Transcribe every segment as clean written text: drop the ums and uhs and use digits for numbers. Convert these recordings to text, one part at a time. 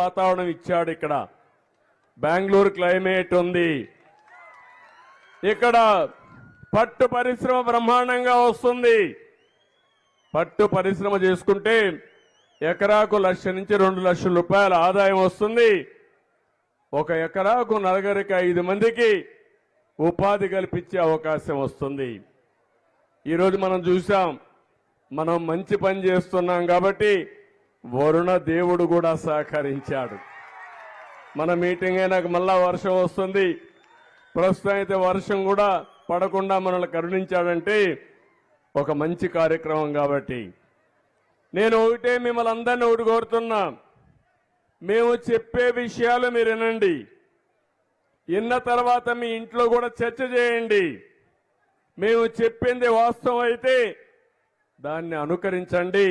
వాతావరణం ఇచ్చాడు. ఇక్కడ బెంగళూరు క్లైమేట్ ఉంది. ఇక్కడ పట్టు పరిశ్రమ బ్రహ్మాండంగా వస్తుంది. పట్టు పరిశ్రమ చేసుకుంటే ఎకరాకు 1,00,000 నుంచి 2 లక్షల రూపాయల ఆదాయం వస్తుంది. ఒక ఎకరాకు నలుగురికి 5 మందికి ఉపాధి కల్పించే అవకాశం వస్తుంది. ఈరోజు మనం చూసాం, మనం మంచి పని చేస్తున్నాం కాబట్టి వరుణ దేవుడు కూడా సహకరించాడు. మన మీటింగ్ అయినాక మళ్ళా వర్షం వస్తుంది. ప్రస్తుతం అయితే వర్షం కూడా పడకుండా మనల్ని కరుణించాడంటే ఒక మంచి కార్యక్రమం. కాబట్టి నేను ఒకటే మిమ్మల్ని అందరినీ ఒకటి కోరుతున్నా, మేము చెప్పే విషయాలు మీరు వినండి. విన్న తర్వాత మీ ఇంట్లో కూడా చర్చ చేయండి. మేము చెప్పింది వాస్తవం అయితే దాన్ని అనుకరించండి.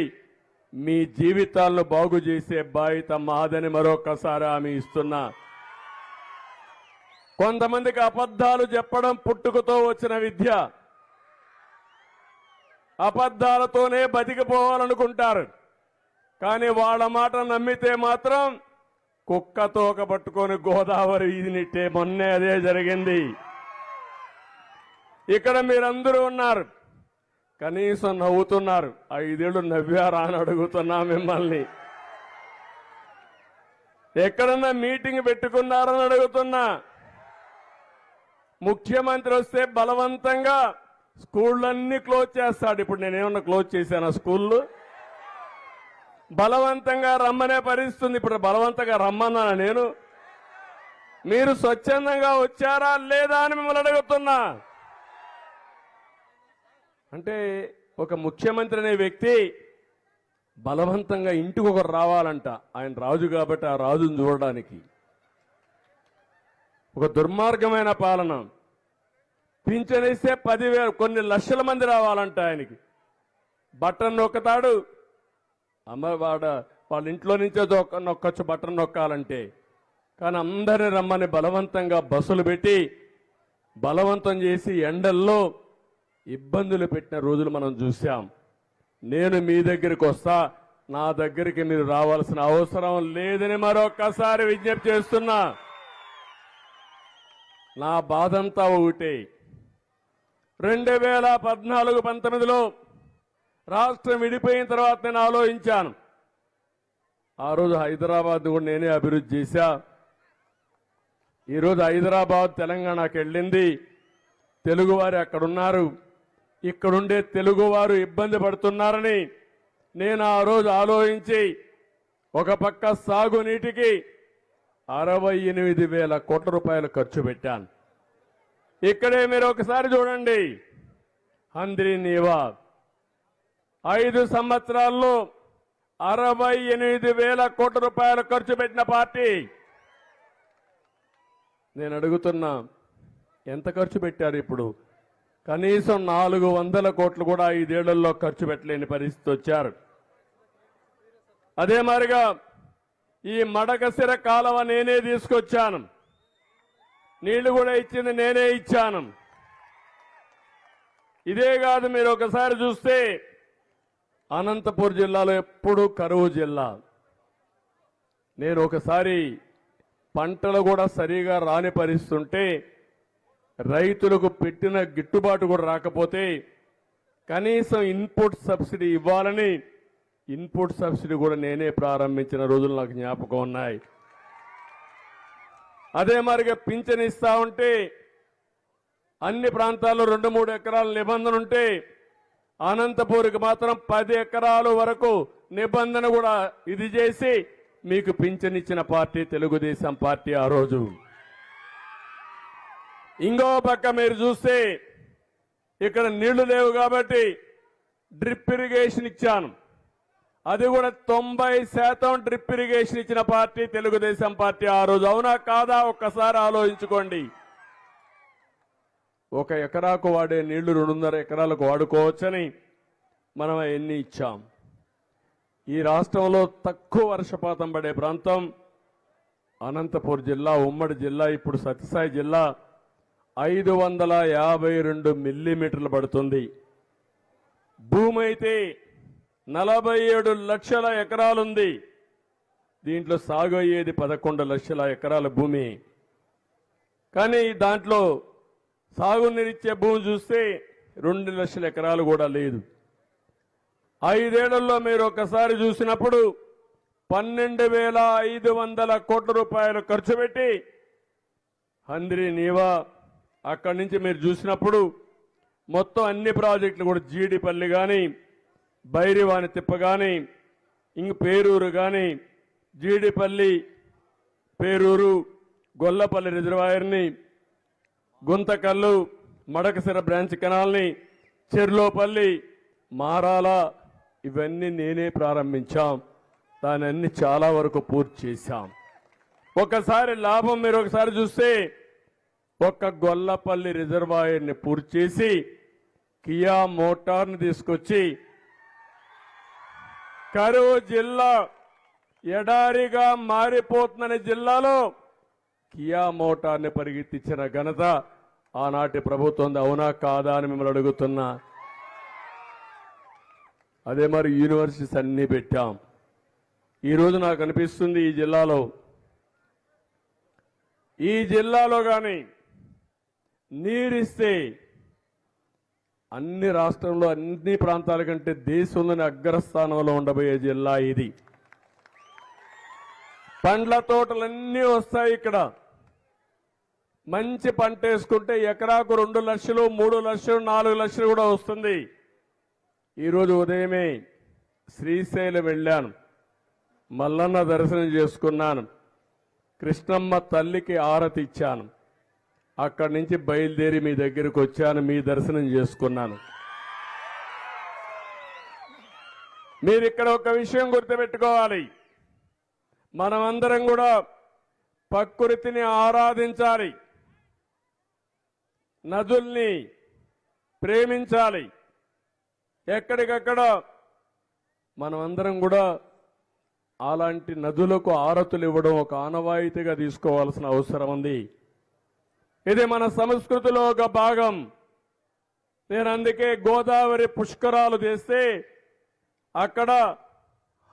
మీ జీవితాలను బాగు చేసే బాధ్యత మాదని మరొకసారి హామీ ఇస్తున్నా. కొంతమందికి అబద్ధాలు చెప్పడం పుట్టుకతో వచ్చిన విద్య. అబద్ధాలతోనే బతికిపోవాలనుకుంటారు. కానీ వాళ్ళ మాట నమ్మితే మాత్రం కుక్క తోక పట్టుకొని గోదావరి ఈదినిట్టే. మొన్నే అదే జరిగింది. ఇక్కడ మీరందరూ ఉన్నారు, కనీసం నవ్వుతున్నారు. 5 ఏళ్ళు నవ్వారా అని అడుగుతున్నా మిమ్మల్ని. ఎక్కడన్నా మీటింగ్ పెట్టుకున్నారని అడుగుతున్నా. ముఖ్యమంత్రి వస్తే బలవంతంగా స్కూళ్ళన్నీ క్లోజ్ చేస్తాడు. ఇప్పుడు నేనేమన్నా క్లోజ్ చేశాను స్కూళ్ళు? బలవంతంగా రమ్మనే పరిస్థితుంది. ఇప్పుడు బలవంతంగా రమ్మన్నా నేను? మీరు స్వచ్ఛందంగా వచ్చారా లేదా అని మిమ్మల్ని అడుగుతున్నా. అంటే ఒక ముఖ్యమంత్రి అనే వ్యక్తి బలవంతంగా ఇంటికి ఒకరు రావాలంట. ఆయన రాజు కాబట్టి ఆ రాజును చూడడానికి. ఒక దుర్మార్గమైన పాలన. పింఛనిస్తే 10,000 కొన్ని లక్షల మంది రావాలంట ఆయనకి. బటన్ నొక్కుతాడు. వాళ్ళ ఇంట్లో నుంచే నొక్కొచ్చు బటన్ నొక్కాలంటే. కానీ అందరిని రమ్మని బలవంతంగా బస్సులు పెట్టి బలవంతం చేసి ఎండల్లో ఇబ్బందులు పెట్టిన రోజులు మనం చూశాం. నేను మీ దగ్గరికి వస్తా, నా దగ్గరికి మీరు రావాల్సిన అవసరం లేదని మరొక్కసారి విజ్ఞప్తి చేస్తున్నా. నా బాధంతా ఒకటే. 2014-19లో రాష్ట్రం విడిపోయిన తర్వాత నేను ఆలోచించాను. ఆ రోజు హైదరాబాద్ కూడా నేనే అభివృద్ధి చేశా. ఈరోజు హైదరాబాద్ తెలంగాణకు వెళ్ళింది. తెలుగువారు అక్కడున్నారు. ఇక్కడుండే తెలుగువారు ఇబ్బంది పడుతున్నారని నేను ఆ రోజు ఆలోచించి ఒక పక్క సాగునీటికి 68,000 కోట్ల రూపాయలు ఖర్చు పెట్టాను. ఇక్కడే మీరు ఒకసారి చూడండి. హంద్రీ నీవా 5 సంవత్సరాల్లో 68,000 కోట్ల రూపాయలు ఖర్చు పెట్టిన పార్టీ. నేను అడుగుతున్నా, ఎంత ఖర్చు పెట్టారు? ఇప్పుడు కనీసం 400 కోట్లు కూడా 5 ఏళ్లలో ఖర్చు పెట్టలేని పరిస్థితి వచ్చారు. అదే మాదిరిగా ఈ మడకసిర కాలువ నేనే తీసుకొచ్చాను. నీళ్లు కూడా ఇచ్చింది నేనే ఇచ్చాను. ఇదే కాదు, మీరు ఒకసారి చూస్తే అనంతపూర్ జిల్లాలో ఎప్పుడూ కరువు జిల్లా. నేను ఒకసారి పంటలు కూడా సరిగా రాని పరిస్థితుంటే రైతులకు పెట్టిన గిట్టుబాటు కూడా రాకపోతే కనీసం ఇన్పుట్ సబ్సిడీ ఇవ్వాలని ఇన్పుట్ సబ్సిడీ కూడా నేనే ప్రారంభించిన రోజులు నాకు జ్ఞాపకం ఉన్నాయి. అదే మరిగా పింఛన్ ఇస్తా ఉంటే అన్ని ప్రాంతాల్లో 2-3 ఎకరాల నిబంధన ఉంటే అనంతపూర్కి మాత్రం 10 ఎకరాల వరకు నిబంధన కూడా ఇది చేసి మీకు పింఛన్ ఇచ్చిన పార్టీ తెలుగుదేశం పార్టీ ఆ రోజు. ఇంకో పక్క మీరు చూస్తే ఇక్కడ నీళ్లు లేవు కాబట్టి డ్రిప్ ఇరిగేషన్ ఇచ్చాను. అది కూడా 90% డ్రిప్ ఇరిగేషన్ ఇచ్చిన పార్టీ తెలుగుదేశం పార్టీ ఆ రోజు. అవునా కాదా? ఒక్కసారి ఆలోచించుకోండి. 1 ఎకరాకు వాడే నీళ్లు 2.5 ఎకరాలకు వాడుకోవచ్చని మనం ఎన్ని ఇచ్చాం. ఈ రాష్ట్రంలో తక్కువ వర్షపాతం పడే ప్రాంతం అనంతపూర్ జిల్లా, ఉమ్మడి జిల్లా. ఇప్పుడు సత్యసాయి జిల్లా 552 మిల్లీమీటర్లు పడుతుంది. భూమి అయితే 47 లక్షల ఎకరాలుంది. దీంట్లో సాగు అయ్యేది 11 లక్షల ఎకరాల భూమి. కానీ దాంట్లో సాగునీరిచ్చే భూమి చూస్తే 2 లక్షల ఎకరాలు కూడా లేదు. 5 ఏళ్లలో మీరు ఒకసారి చూసినప్పుడు 12,500 కోట్ల రూపాయలు ఖర్చు పెట్టి హంద్రి నీవా అక్కడి నుంచి మీరు చూసినప్పుడు మొత్తం అన్ని ప్రాజెక్టులు కూడా జీడిపల్లి కానీ, బైరివాని తిప్ప కానీ, ఇంక పేరూరు కానీ, జీడిపల్లి, పేరూరు, గొల్లపల్లి రిజర్వాయర్ని, గుంతకల్లు, మడకసిర బ్రాంచ్ కెనాల్ని, చెర్లోపల్లి, మారాల ఇవన్నీ నేనే ప్రారంభించాం. దాన్ని చాలా వరకు పూర్తి చేశాం. ఒకసారి లాభం మీరు ఒకసారి చూస్తే ఒక్క గొల్లపల్లి రిజర్వాయర్ని పూర్తి చేసి కియా మోటార్ని తీసుకొచ్చి కరువు జిల్లా ఎడారిగా మారిపోతుందనే జిల్లాలో కియా మోటార్ని పరిగెత్తించిన ఘనత ఆనాటి ప్రభుత్వం. అవునా కాదా అని మిమ్మల్ని అడుగుతున్నా. అదే మరి యూనివర్సిటీస్ అన్నీ పెట్టాం. ఈరోజు నాకు అనిపిస్తుంది ఈ జిల్లాలో కానీ నీరిస్తే అన్ని రాష్ట్రంలో అన్ని ప్రాంతాల కంటే దేశంలోని అగ్రస్థానంలో ఉండబోయే జిల్లా ఇది. పండ్ల తోటలన్నీ వస్తాయి ఇక్కడ. మంచి పంట వేసుకుంటే ఎకరాకు 2 లక్షలు, 3 లక్షలు, 4 లక్షలు కూడా వస్తుంది. ఈరోజు ఉదయమే శ్రీశైలం వెళ్ళాను, మల్లన్న దర్శనం చేసుకున్నాను, కృష్ణమ్మ తల్లికి ఆరతి ఇచ్చాను. అక్కడి నుంచి బయలుదేరి మీ దగ్గరకు వచ్చాను, మీ దర్శనం చేసుకున్నాను. మీరు ఇక్కడ ఒక విషయం గుర్తుపెట్టుకోవాలి. మనమందరం కూడా ప్రకృతిని ఆరాధించాలి, నదుల్ని ప్రేమించాలి. ఎక్కడికక్కడ మనమందరం కూడా అలాంటి నదులకు ఆరతులు ఇవ్వడం ఒక ఆనవాయితీగా తీసుకోవాల్సిన అవసరం ఉంది. ఇది మన సంస్కృతిలో ఒక భాగం. నేను అందుకే గోదావరి పుష్కరాలు చేస్తే అక్కడ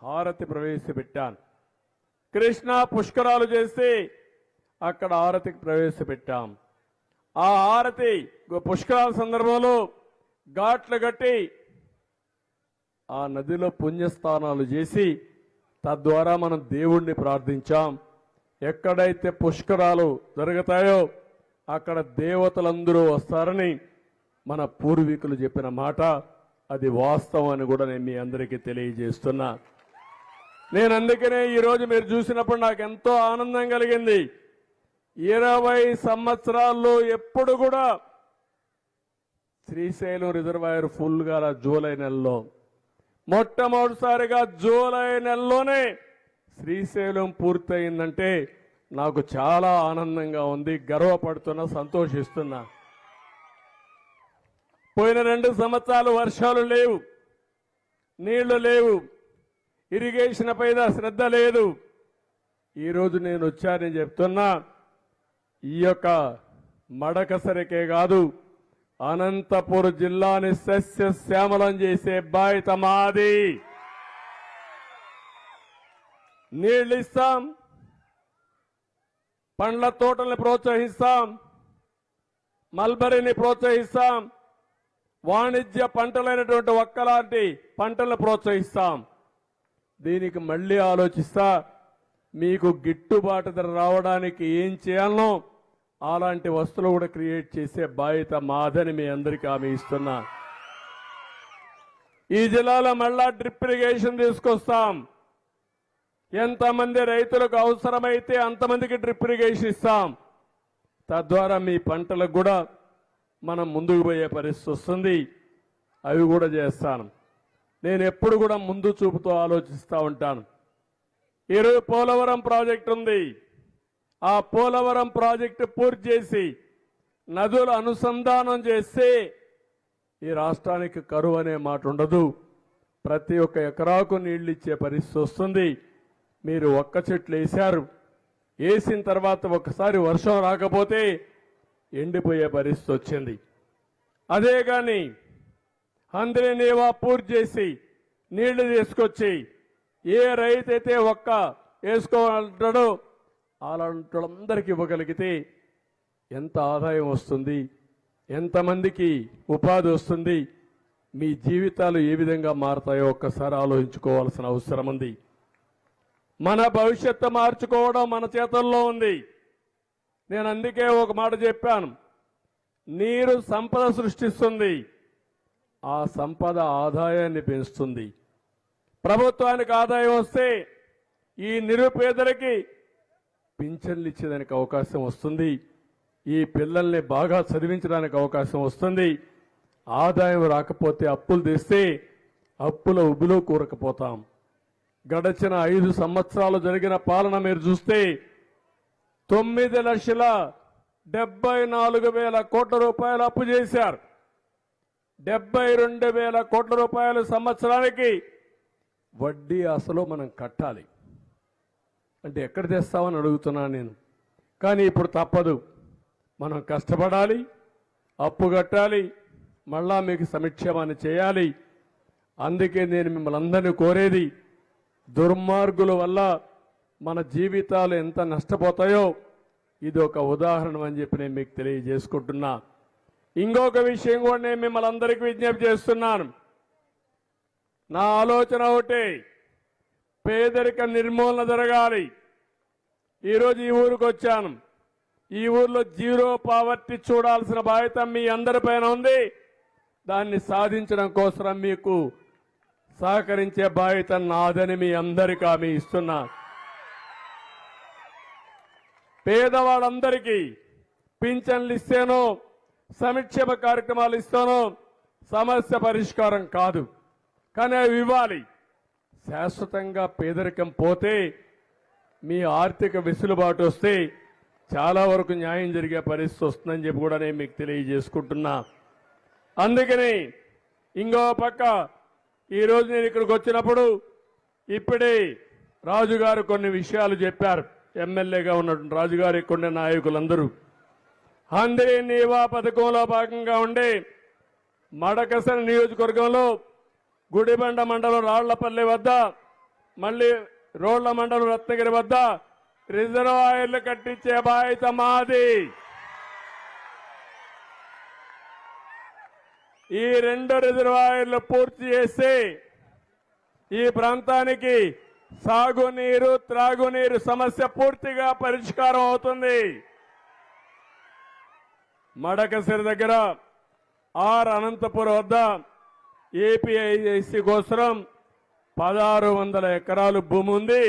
హారతి ప్రవేశపెట్టాను. కృష్ణా పుష్కరాలు చేస్తే అక్కడ హారతికి ప్రవేశపెట్టాం. ఆ హారతి పుష్కరాల సందర్భంలో ఘాట్లు కట్టి ఆ నదిలో పుణ్యస్థానాలు చేసి తద్వారా మనం దేవుణ్ణి ప్రార్థించాం. ఎక్కడైతే పుష్కరాలు జరుగుతాయో అక్కడ దేవతలందరూ వస్తారని మన పూర్వీకులు చెప్పిన మాట, అది వాస్తవం అని కూడా నేను మీ అందరికీ తెలియజేస్తున్నా. నేను అందుకనే ఈరోజు మీరు చూసినప్పుడు నాకు ఎంతో ఆనందం కలిగింది. 20 సంవత్సరాల్లో ఎప్పుడు కూడా శ్రీశైలం రిజర్వాయర్ ఫుల్గా జూలై నెలలో, మొట్టమొదటిసారిగా జూలై నెలలోనే శ్రీశైలం పూర్తయిందంటే నాకు చాలా ఆనందంగా ఉంది, గర్వపడుతున్నా, సంతోషిస్తున్నా. పోయిన 2 సంవత్సరాలు వర్షాలు లేవు, నీళ్లు లేవు, ఇరిగేషన్ పైన శ్రద్ధ లేదు. ఈరోజు నేను వచ్చానని చెప్తున్నా. ఈ యొక్క మడకసరికే కాదు, అనంతపురం జిల్లాని సస్యశ్యామలం చేసే బాధ్యత మాది. నీళ్ళు ఇస్తాం, పండ్ల తోటల్ని ప్రోత్సహిస్తాం, మల్బరీని ప్రోత్సహిస్తాం, వాణిజ్య పంటలైనటువంటి ఒక్కలాంటి పంటలను ప్రోత్సహిస్తాం. దీనికి మళ్ళీ ఆలోచిస్తా. మీకు గిట్టుబాటు ధర రావడానికి ఏం చేయాలనో అలాంటి వస్తువులు కూడా క్రియేట్ చేసే బాధ్యత మాదని మీ అందరికీ హామీ ఇస్తున్నా. ఈ జిల్లాలో మళ్ళా డ్రిప్ ఇరిగేషన్ తీసుకొస్తాం. ఎంతమంది రైతులకు అవసరమైతే అంతమందికి డ్రిప్ ఇరిగేషన్ ఇస్తాం. తద్వారా మీ పంటలకు కూడా మనం ముందుకు పోయే పరిస్థితి వస్తుంది. అవి కూడా చేస్తాను. నేను ఎప్పుడు కూడా ముందు చూపుతో ఆలోచిస్తూ ఉంటాను. ఈరోజు పోలవరం ప్రాజెక్టు ఉంది. ఆ పోలవరం ప్రాజెక్టు పూర్తి చేసి నదుల అనుసంధానం చేస్తే ఈ రాష్ట్రానికి కరువు అనే మాట ఉండదు. ప్రతి ఒక్క ఎకరాకు నీళ్లు ఇచ్చే పరిస్థితి వస్తుంది. మీరు ఒక్క చెట్లు వేశారు, వేసిన తర్వాత ఒకసారి వర్షం రాకపోతే ఎండిపోయే పరిస్థితి వచ్చింది. అదే కానీ హంద్రి నీవా పూర్తి చేసి నీళ్లు తీసుకొచ్చి ఏ రైతైతే ఒక్క వేసుకోవాలంటాడో అలాంటి వాళ్ళందరికీ ఇవ్వగలిగితే ఎంత ఆదాయం వస్తుంది, ఎంతమందికి ఉపాధి వస్తుంది, మీ జీవితాలు ఏ విధంగా మారతాయో ఒక్కసారి ఆలోచించుకోవాల్సిన అవసరం ఉంది. మన భవిష్యత్తు మార్చుకోవడం మన చేతుల్లో ఉంది. నేను అందుకే ఒక మాట చెప్పాను, నీరు సంపద సృష్టిస్తుంది, ఆ సంపద ఆదాయాన్ని పెంచుతుంది. ప్రభుత్వానికి ఆదాయం వస్తే ఈ నిరుపేదలకి పింఛన్లు ఇచ్చేదానికి అవకాశం వస్తుంది, ఈ పిల్లల్ని బాగా చదివించడానికి అవకాశం వస్తుంది. ఆదాయం రాకపోతే అప్పులు తెస్తే అప్పుల ఉబిలో కూరకపోతాం. గడచిన 5 సంవత్సరాలు జరిగిన పాలన మీరు చూస్తే 9,74,000 కోట్ల రూపాయలు అప్పు చేశారు. 72,000 కోట్ల రూపాయలు సంవత్సరానికి వడ్డీ అసలు మనం కట్టాలి. అంటే ఎక్కడ తెస్తామని అడుగుతున్నాను నేను. కానీ ఇప్పుడు తప్పదు, మనం కష్టపడాలి, అప్పు కట్టాలి, మళ్ళా మీకు సంక్షేమాన్ని చేయాలి. అందుకే నేను మిమ్మల్ని అందరినీ కోరేది, దుర్మార్గుల వల్ల మన జీవితాలు ఎంత నష్టపోతాయో ఇది ఒక ఉదాహరణ అని చెప్పి నేను మీకు తెలియజేసుకుంటున్నా. ఇంకొక విషయం కూడా నేను మిమ్మల్ని అందరికీ విజ్ఞప్తి చేస్తున్నాను. నా ఆలోచన ఒకటే, పేదరిక నిర్మూలన జరగాలి. ఈరోజు ఈ ఊరికి వచ్చాను. ఈ ఊర్లో జీరో పావర్టీ చూడాల్సిన బాధ్యత మీ అందరిపైన ఉంది. దాన్ని సాధించడం కోసం మీకు సహకరించే బాధ్యత నాదని మీ అందరికీ హామీ ఇస్తున్నా. పేదవాళ్ళందరికీ పింఛన్లు ఇస్తేనో సంక్షేమ కార్యక్రమాలు ఇస్తానో సమస్య పరిష్కారం కాదు, కానీ అవి ఇవ్వాలి. శాశ్వతంగా పేదరికం పోతే మీ ఆర్థిక వెసులుబాటు వస్తే చాలా వరకు న్యాయం జరిగే పరిస్థితి వస్తుందని చెప్పి కూడా నేను మీకు తెలియజేసుకుంటున్నా. అందుకని ఇంకో పక్క ఈరోజు నేను ఇక్కడికి వచ్చినప్పుడు ఇప్పుడే రాజుగారు కొన్ని విషయాలు చెప్పారు. ఎమ్మెల్యేగా ఉన్నటువంటి రాజుగారు ఇక్కడ నాయకులందరూ అందరి నీవా పథకంలో భాగంగా ఉండే మడకసర నియోజకవర్గంలో గుడిబండ మండలం రాళ్లపల్లి వద్ద, మళ్ళీ రోళ్ల మండలం రత్నగిరి వద్ద రిజర్వాయర్లు కట్టించే బాధ్యత మాది. ఈ 2 రిజర్వాయర్లు పూర్తి చేస్తే ఈ ప్రాంతానికి సాగునీరు, త్రాగునీరు సమస్య పూర్తిగా పరిష్కారం అవుతుంది. మడకసిరి దగ్గర అనంతపురం వద్ద ఏపీఐసి కోసం 1600 ఎకరాలు భూమి ఉంది.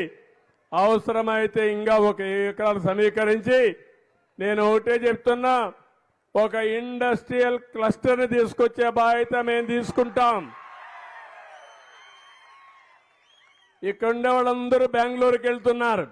అవసరమైతే ఇంకా 1 ఎకరాలు సమీకరించి నేను ఒకటే చెప్తున్నా, ఒక ఇండస్ట్రియల్ క్లస్టర్ని తీసుకొచ్చే బాధ్యత మేము తీసుకుంటాం. ఇక్కడ ఉండే వాళ్ళందరూ బెంగళూరుకి వెళ్తున్నారు.